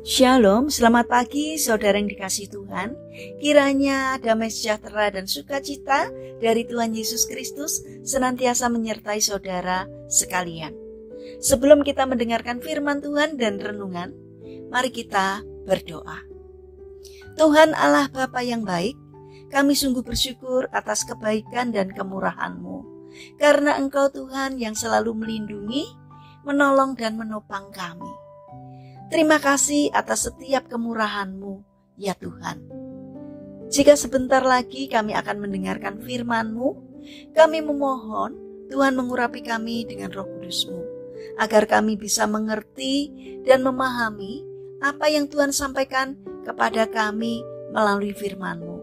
Shalom, selamat pagi saudara yang dikasihi Tuhan. Kiranya damai sejahtera dan sukacita dari Tuhan Yesus Kristus senantiasa menyertai saudara sekalian. Sebelum kita mendengarkan firman Tuhan dan renungan, mari kita berdoa. Tuhan Allah Bapa yang baik, kami sungguh bersyukur atas kebaikan dan kemurahan-Mu. Karena Engkau Tuhan yang selalu melindungi, menolong dan menopang kami. Terima kasih atas setiap kemurahan-Mu, ya Tuhan. Jika sebentar lagi kami akan mendengarkan firman-Mu, kami memohon Tuhan mengurapi kami dengan Roh Kudus-Mu, agar kami bisa mengerti dan memahami apa yang Tuhan sampaikan kepada kami melalui firman-Mu.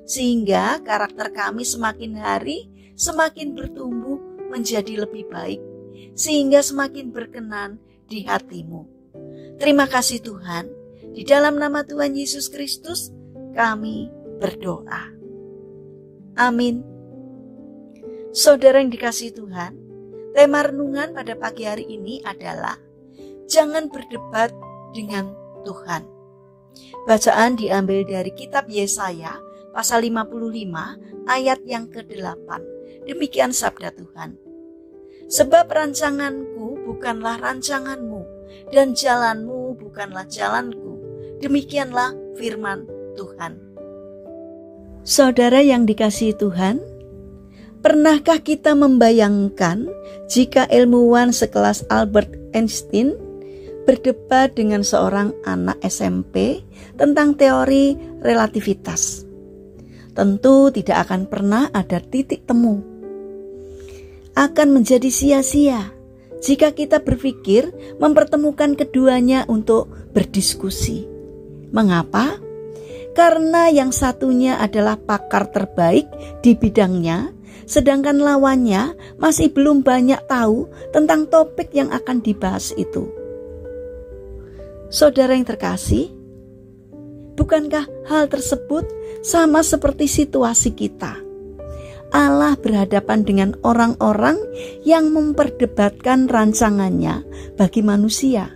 Sehingga karakter kami semakin hari semakin bertumbuh menjadi lebih baik, sehingga semakin berkenan di hati-Mu. Terima kasih Tuhan, di dalam nama Tuhan Yesus Kristus kami berdoa. Amin. Saudara yang dikasihi Tuhan, tema renungan pada pagi hari ini adalah jangan berdebat dengan Tuhan. Bacaan diambil dari kitab Yesaya pasal 55 ayat yang ke-8. Demikian sabda Tuhan. Sebab rancanganku bukanlah rancanganmu, dan jalanmu bukanlah jalanku. Demikianlah firman Tuhan. Saudara yang dikasihi Tuhan, pernahkah kita membayangkan jika ilmuwan sekelas Albert Einstein berdebat dengan seorang anak SMP tentang teori relativitas? Tentu tidak akan pernah ada titik temu. Akan menjadi sia-sia jika kita berpikir mempertemukan keduanya untuk berdiskusi. Mengapa? Karena yang satunya adalah pakar terbaik di bidangnya, sedangkan lawannya masih belum banyak tahu tentang topik yang akan dibahas itu. Saudara yang terkasih, bukankah hal tersebut sama seperti situasi kita? Allah berhadapan dengan orang-orang yang memperdebatkan rancangannya bagi manusia.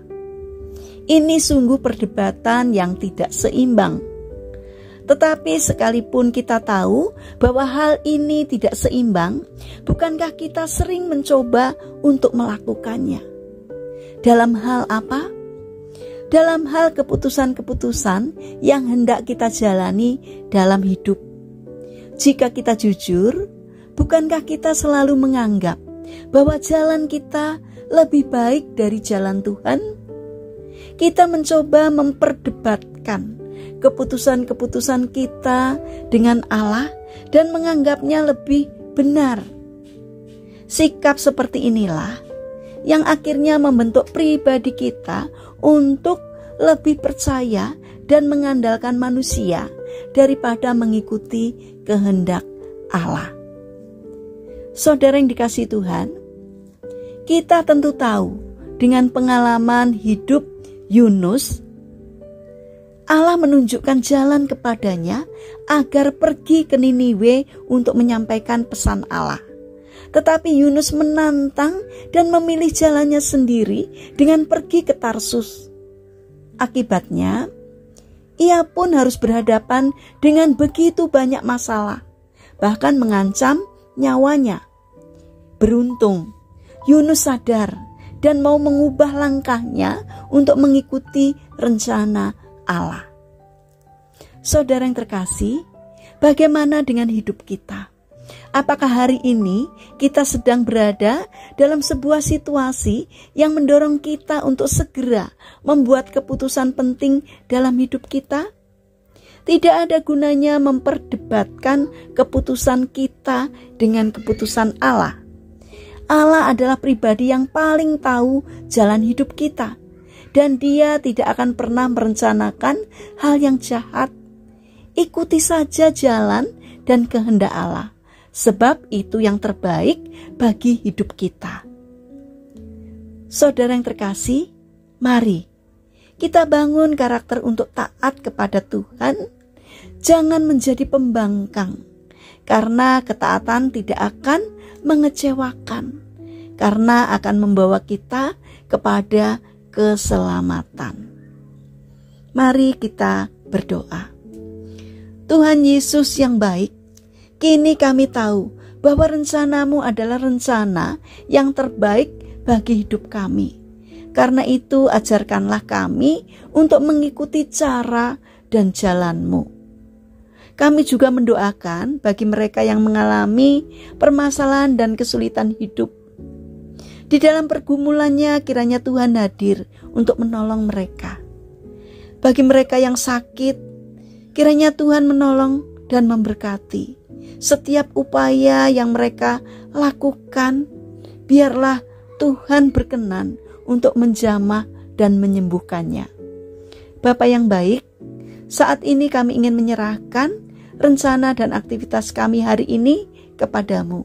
Ini sungguh perdebatan yang tidak seimbang. Tetapi sekalipun kita tahu bahwa hal ini tidak seimbang, bukankah kita sering mencoba untuk melakukannya? Dalam hal apa? Dalam hal keputusan-keputusan yang hendak kita jalani dalam hidup. Jika kita jujur, bukankah kita selalu menganggap bahwa jalan kita lebih baik dari jalan Tuhan? Kita mencoba memperdebatkan keputusan-keputusan kita dengan Allah dan menganggapnya lebih benar. Sikap seperti inilah yang akhirnya membentuk pribadi kita untuk lebih percaya dan mengandalkan manusia daripada mengikuti kehendak Allah. Saudara yang dikasihi Tuhan, kita tentu tahu dengan pengalaman hidup Yunus, Allah menunjukkan jalan kepadanya agar pergi ke Niniwe untuk menyampaikan pesan Allah. Tetapi Yunus menantang dan memilih jalannya sendiri dengan pergi ke Tarsus. Akibatnya, ia pun harus berhadapan dengan begitu banyak masalah, bahkan mengancam nyawanya. Beruntung, Yunus sadar dan mau mengubah langkahnya untuk mengikuti rencana Allah. Saudara yang terkasih, bagaimana dengan hidup kita? Apakah hari ini kita sedang berada dalam sebuah situasi yang mendorong kita untuk segera membuat keputusan penting dalam hidup kita? Tidak ada gunanya memperdebatkan keputusan kita dengan keputusan Allah. Allah adalah pribadi yang paling tahu jalan hidup kita, dan Dia tidak akan pernah merencanakan hal yang jahat. Ikuti saja jalan dan kehendak Allah, sebab itu yang terbaik bagi hidup kita. Saudara yang terkasih, mari kita bangun karakter untuk taat kepada Tuhan. Jangan menjadi pembangkang, karena ketaatan tidak akan mengecewakan, karena akan membawa kita kepada keselamatan. Mari kita berdoa. Tuhan Yesus yang baik, kini kami tahu bahwa rencana-Mu adalah rencana yang terbaik bagi hidup kami. Karena itu ajarkanlah kami untuk mengikuti cara dan jalan-Mu. Kami juga mendoakan bagi mereka yang mengalami permasalahan dan kesulitan hidup. Di dalam pergumulannya kiranya Tuhan hadir untuk menolong mereka. Bagi mereka yang sakit, kiranya Tuhan menolong dan memberkati. Setiap upaya yang mereka lakukan, biarlah Tuhan berkenan untuk menjamah dan menyembuhkannya. Bapa yang baik, saat ini kami ingin menyerahkan rencana dan aktivitas kami hari ini kepadamu.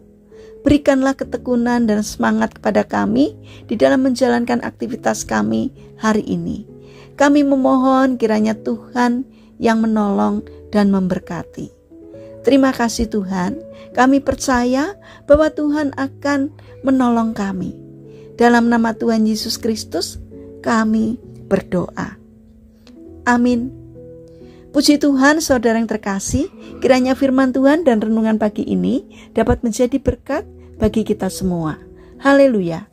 Berikanlah ketekunan dan semangat kepada kami di dalam menjalankan aktivitas kami hari ini. Kami memohon kiranya Tuhan yang menolong dan memberkati. Terima kasih Tuhan, kami percaya bahwa Tuhan akan menolong kami. Dalam nama Tuhan Yesus Kristus, kami berdoa. Amin. Puji Tuhan, saudara yang terkasih, kiranya firman Tuhan dan renungan pagi ini dapat menjadi berkat bagi kita semua. Haleluya.